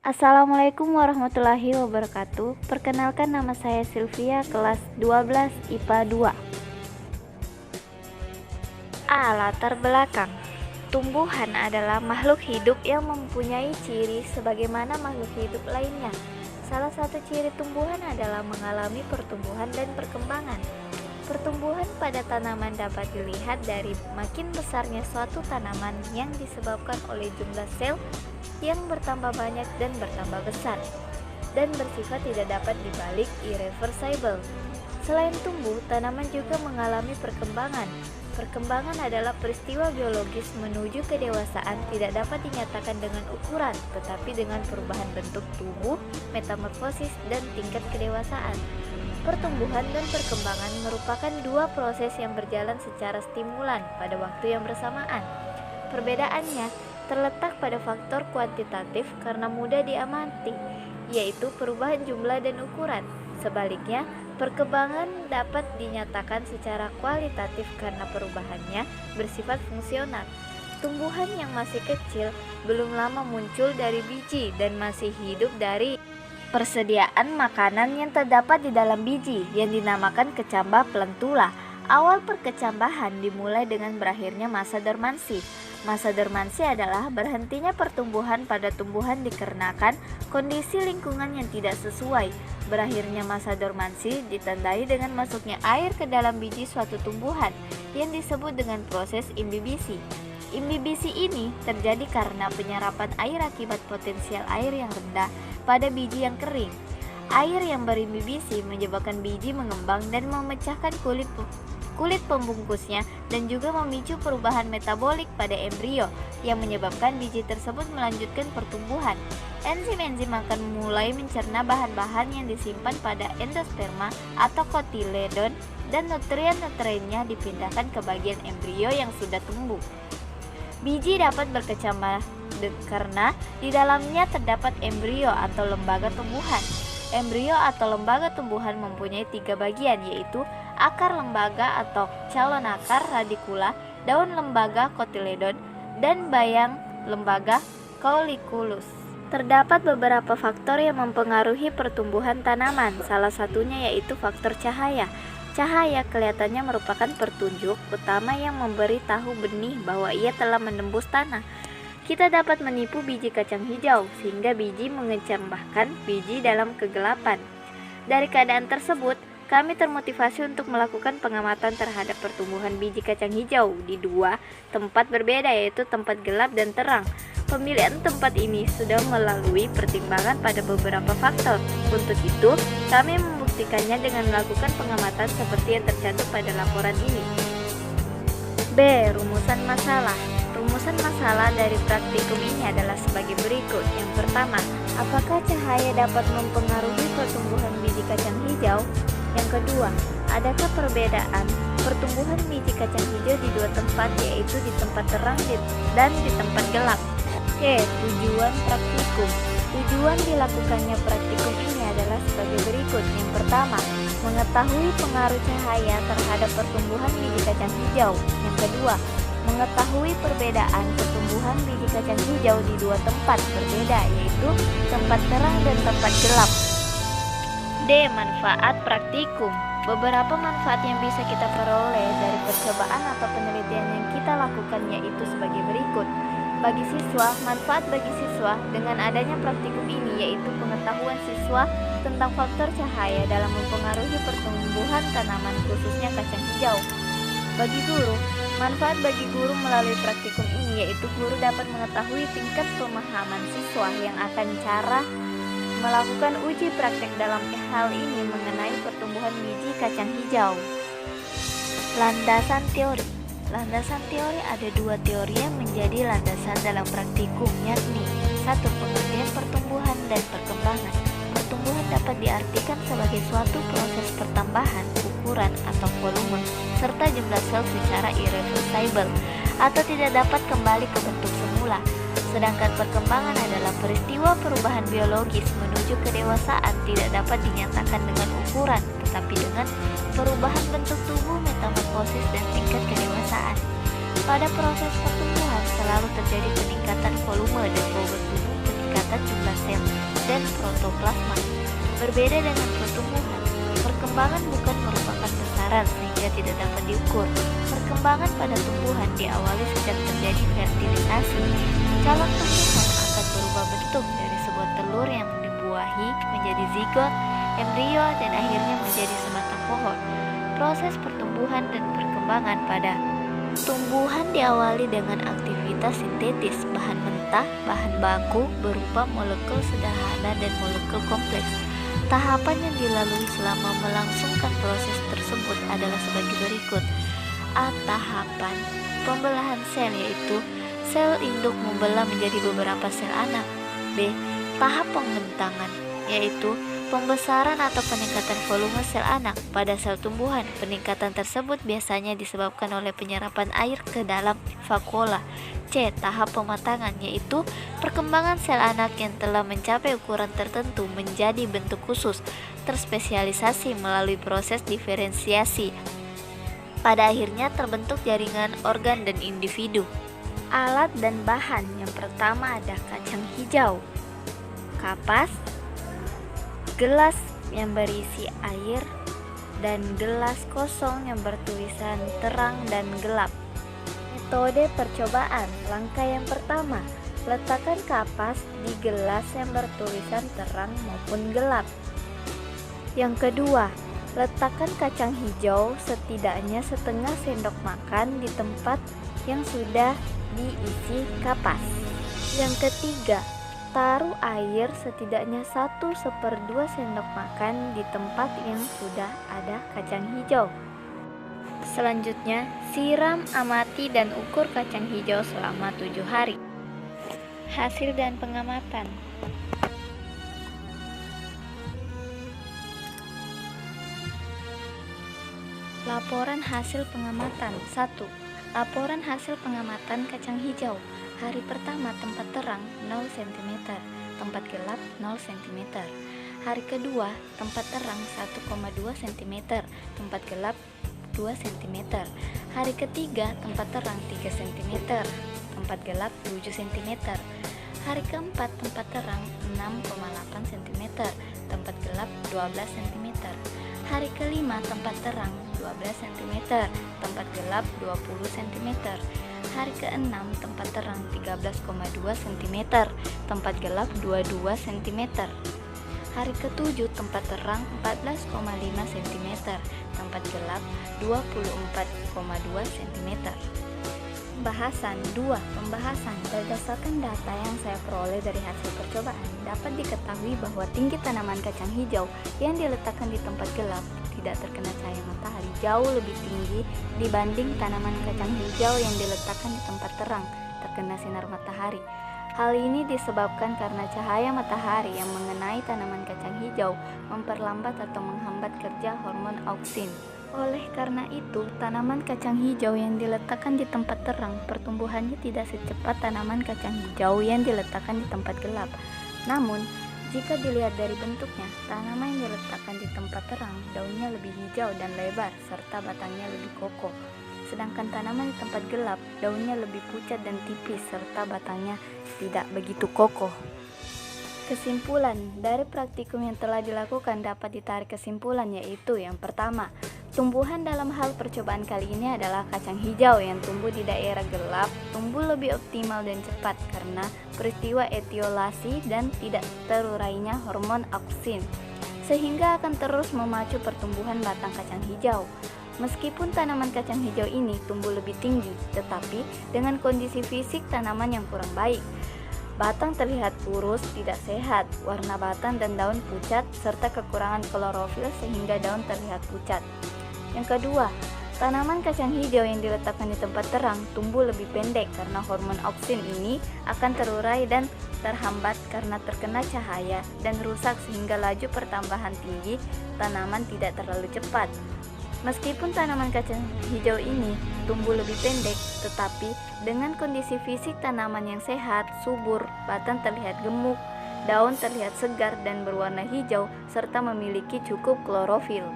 Assalamualaikum warahmatullahi wabarakatuh. Perkenalkan, nama saya Sylvia, kelas 12 IPA 2. Latar belakang. Tumbuhan adalah makhluk hidup yang mempunyai ciri sebagaimana makhluk hidup lainnya. Salah satu ciri tumbuhan adalah mengalami pertumbuhan dan perkembangan. Pertumbuhan pada tanaman dapat dilihat dari makin besarnya suatu tanaman yang disebabkan oleh jumlah sel yang bertambah banyak dan bertambah besar, dan bersifat tidak dapat dibalik, irreversible. Selain tumbuh, tanaman juga mengalami perkembangan. Perkembangan adalah peristiwa biologis menuju kedewasaan, tidak dapat dinyatakan dengan ukuran, tetapi dengan perubahan bentuk tubuh, metamorfosis, dan tingkat kedewasaan. Pertumbuhan dan perkembangan merupakan dua proses yang berjalan secara stimulan pada waktu yang bersamaan. Perbedaannya terletak pada faktor kuantitatif karena mudah diamati, yaitu perubahan jumlah dan ukuran. Sebaliknya, perkembangan dapat dinyatakan secara kualitatif karena perubahannya bersifat fungsional. Tumbuhan yang masih kecil belum lama muncul dari biji dan masih hidup dari persediaan makanan yang terdapat di dalam biji yang dinamakan kecambah plantula. Awal perkecambahan dimulai dengan berakhirnya masa dormansi. Masa dormansi adalah berhentinya pertumbuhan pada tumbuhan dikarenakan kondisi lingkungan yang tidak sesuai. Berakhirnya masa dormansi ditandai dengan masuknya air ke dalam biji suatu tumbuhan yang disebut dengan proses imbibisi. Imbibisi ini terjadi karena penyerapan air akibat potensial air yang rendah pada biji yang kering. Air yang berimbibisi menyebabkan biji mengembang dan memecahkan kulit pembungkusnya dan juga memicu perubahan metabolik pada embrio yang menyebabkan biji tersebut melanjutkan pertumbuhan. Enzim-enzim akan mulai mencerna bahan-bahan yang disimpan pada endosperma atau kotiledon dan nutrien-nutriennya dipindahkan ke bagian embrio yang sudah tumbuh. Biji dapat berkecambah karena di dalamnya terdapat embrio atau lembaga tumbuhan. Embrio atau lembaga tumbuhan mempunyai 3 bagian, yaitu akar lembaga atau calon akar radikula, daun lembaga kotiledon, dan bayang lembaga cauliculus. Terdapat beberapa faktor yang mempengaruhi pertumbuhan tanaman, salah satunya yaitu faktor cahaya. Cahaya kelihatannya merupakan petunjuk utama yang memberi tahu benih bahwa ia telah menembus tanah. Kita dapat menipu biji kacang hijau sehingga biji mengecambahkan biji dalam kegelapan. Dari keadaan tersebut, kami termotivasi untuk melakukan pengamatan terhadap pertumbuhan biji kacang hijau di 2 tempat berbeda, yaitu tempat gelap dan terang. Pemilihan tempat ini sudah melalui pertimbangan pada beberapa faktor. Untuk itu, kami membuktikannya dengan melakukan pengamatan seperti yang tercantum pada laporan ini. B. Rumusan masalah. Rumusan masalah dari praktikum ini adalah sebagai berikut. Yang pertama, apakah cahaya dapat mempengaruhi pertumbuhan biji kacang hijau? Yang kedua, adakah perbedaan pertumbuhan biji kacang hijau di 2 tempat, yaitu di tempat terang dan di tempat gelap? C. Tujuan praktikum. Tujuan dilakukannya praktikum ini adalah sebagai berikut. Yang pertama, mengetahui pengaruh cahaya terhadap pertumbuhan biji kacang hijau. Yang kedua, mengetahui perbedaan pertumbuhan biji kacang hijau di 2 tempat berbeda, yaitu tempat terang dan tempat gelap. D. Manfaat praktikum. Beberapa manfaat yang bisa kita peroleh dari percobaan atau penelitian yang kita lakukan yaitu sebagai berikut. Bagi siswa, manfaat bagi siswa dengan adanya praktikum ini yaitu pengetahuan siswa tentang faktor cahaya dalam mempengaruhi pertumbuhan tanaman, khususnya kacang hijau. Bagi guru, manfaat bagi guru melalui praktikum ini yaitu guru dapat mengetahui tingkat pemahaman siswa yang akan cara melakukan uji praktek dalam hal ini mengenai pertumbuhan biji kacang hijau. Landasan teori. Landasan teori ada 2 teori yang menjadi landasan dalam praktikum, yakni 1. Pengertian pertumbuhan dan perkembangan. Pertumbuhan dapat diartikan sebagai suatu proses pertambahan, ukuran atau volume, serta jumlah sel secara irreversible atau tidak dapat kembali ke bentuk semula. Sedangkan perkembangan adalah peristiwa perubahan biologis menuju kedewasaan, tidak dapat dinyatakan dengan ukuran, tetapi dengan perubahan bentuk tubuh, metamorfosis, dan tingkat kedewasaan. Pada proses pertumbuhan selalu terjadi peningkatan volume dan bobot tubuh, peningkatan jumlah sel. dan protoplasma. Berbeda dengan pertumbuhan, perkembangan bukan merupakan besaran sehingga tidak dapat diukur. Perkembangan pada tumbuhan diawali sejak terjadi fertilisasi. Calon tumbuhan akan berubah bentuk dari sebuah telur yang dibuahi menjadi zigot, embrio, dan akhirnya menjadi sebatang pohon. Proses pertumbuhan dan perkembangan pada tumbuhan diawali dengan aktivitas sintetis bahan mentah, bahan baku berupa molekul sederhana dan molekul kompleks. Tahapan yang dilalui selama melangsungkan proses tersebut adalah sebagai berikut. A. Tahapan pembelahan sel, yaitu sel induk membelah menjadi beberapa sel anak. B. Tahap pembentangan, yaitu pembesaran atau peningkatan volume sel anak pada sel tumbuhan. Peningkatan tersebut biasanya disebabkan oleh penyerapan air ke dalam vakuola. C. Tahap pematangan, yaitu perkembangan sel anak yang telah mencapai ukuran tertentu menjadi bentuk khusus, terspesialisasi melalui proses diferensiasi. Pada akhirnya terbentuk jaringan organ dan individu. Alat dan bahan. Yang pertama ada kacang hijau, kapas, gelas yang berisi air, dan gelas kosong yang bertulisan terang dan gelap. Metode percobaan. Langkah yang pertama, letakkan kapas di gelas yang bertulisan terang maupun gelap. Yang kedua, letakkan kacang hijau setidaknya setengah sendok makan di tempat yang sudah diisi kapas. Yang ketiga, taruh air setidaknya 1/2 sendok makan di tempat yang sudah ada kacang hijau. Selanjutnya, siram, amati, dan ukur kacang hijau selama 7 hari. Hasil dan pengamatan. Laporan hasil pengamatan. 1. Laporan hasil pengamatan kacang hijau. Hari pertama tempat terang 0 cm, tempat gelap 0 cm. Hari kedua tempat terang 1,2 cm, tempat gelap 2 cm. Hari ketiga tempat terang 3 cm, tempat gelap 7 cm. Hari keempat tempat terang 6,8 cm, tempat gelap 12 cm. Hari kelima tempat terang 12 cm, tempat gelap 20 cm. Hari keenam tempat terang 13,2 cm, tempat gelap 22 cm. Hari ketujuh tempat terang 14,5 cm, tempat gelap 24,2 cm. Pembahasan 2. Pembahasan. Berdasarkan data yang saya peroleh dari hasil percobaan, dapat diketahui bahwa tinggi tanaman kacang hijau yang diletakkan di tempat gelap tidak terkena cahaya matahari jauh lebih tinggi dibanding tanaman kacang hijau yang diletakkan di tempat terang terkena sinar matahari. Hal ini disebabkan karena cahaya matahari yang mengenai tanaman kacang hijau memperlambat atau menghambat kerja hormon auksin. Oleh karena itu, tanaman kacang hijau yang diletakkan di tempat terang pertumbuhannya tidak secepat tanaman kacang hijau yang diletakkan di tempat gelap. Namun, jika dilihat dari bentuknya, tanaman yang diletakkan di tempat terang daunnya lebih hijau dan lebar serta batangnya lebih kokoh. Sedangkan tanaman di tempat gelap daunnya lebih pucat dan tipis serta batangnya tidak begitu kokoh. Kesimpulan dari praktikum yang telah dilakukan dapat ditarik kesimpulan, yaitu yang pertama, tumbuhan dalam hal percobaan kali ini adalah kacang hijau yang tumbuh di daerah gelap tumbuh lebih optimal dan cepat karena peristiwa etiolasi dan tidak terurainya hormon auksin, sehingga akan terus memacu pertumbuhan batang kacang hijau. Meskipun tanaman kacang hijau ini tumbuh lebih tinggi, tetapi dengan kondisi fisik tanaman yang kurang baik. Batang terlihat kurus, tidak sehat, warna batang dan daun pucat, serta kekurangan klorofil sehingga daun terlihat pucat. Yang kedua, tanaman kacang hijau yang diletakkan di tempat terang tumbuh lebih pendek karena hormon auksin ini akan terurai dan terhambat karena terkena cahaya dan rusak sehingga laju pertambahan tinggi tanaman tidak terlalu cepat. Meskipun tanaman kacang hijau ini tumbuh lebih pendek, tetapi dengan kondisi fisik tanaman yang sehat, subur, batang terlihat gemuk, daun terlihat segar dan berwarna hijau, serta memiliki cukup klorofil.